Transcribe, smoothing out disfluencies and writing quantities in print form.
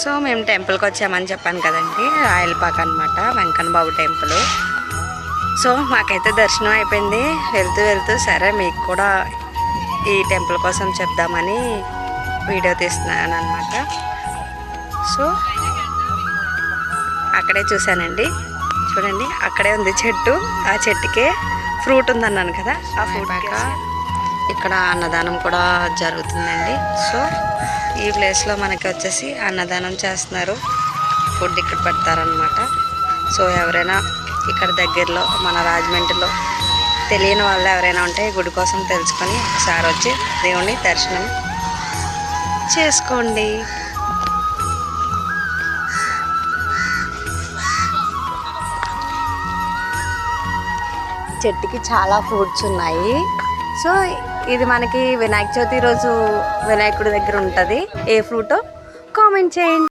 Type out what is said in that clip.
So మేము టెంపుల్కి వచ్చామని చెప్పాను కదండి, రాయలపాక అనమాట, వెంకన్న బాబు టెంపుల్. సో మాకైతే దర్శనం అయిపోయింది. వెళ్తూ వెళ్తూ సరే మీకు కూడా ఈ టెంపుల్ కోసం చెప్దామని వీడియో తీస్తున్నాను అనమాట. సో అక్కడే చూశానండి, చూడండి అక్కడే ఉంది చెట్టు. ఆ చెట్టుకే ఫ్రూట్ ఉందన్నాను కదా, ఆ ఫ్రూట్ ఇక్కడ అన్నదానం కూడా జరుగుతుందండి. సో ఈ ప్లేస్లో మనకి వచ్చేసి అన్నదానం చేస్తున్నారు, ఫుడ్ ఇక్కడ పెడతారనమాట. సో ఎవరైనా ఇక్కడ దగ్గరలో మన రాజమండ్రిలో తెలియని వాళ్ళు ఎవరైనా ఉంటే గుడి కోసం తెలుసుకొని ఒకసారి వచ్చి దేవుని దర్శనం చేసుకోండి. చెట్టుకి చాలా ఫ్రూట్స్ ఉన్నాయి. సో ఇది మనకి వినాయక చవితి రోజు వినాయకుడి దగ్గర ఉంటుంది. ఏ ఫ్రూటో కామెంట్ చేయండి.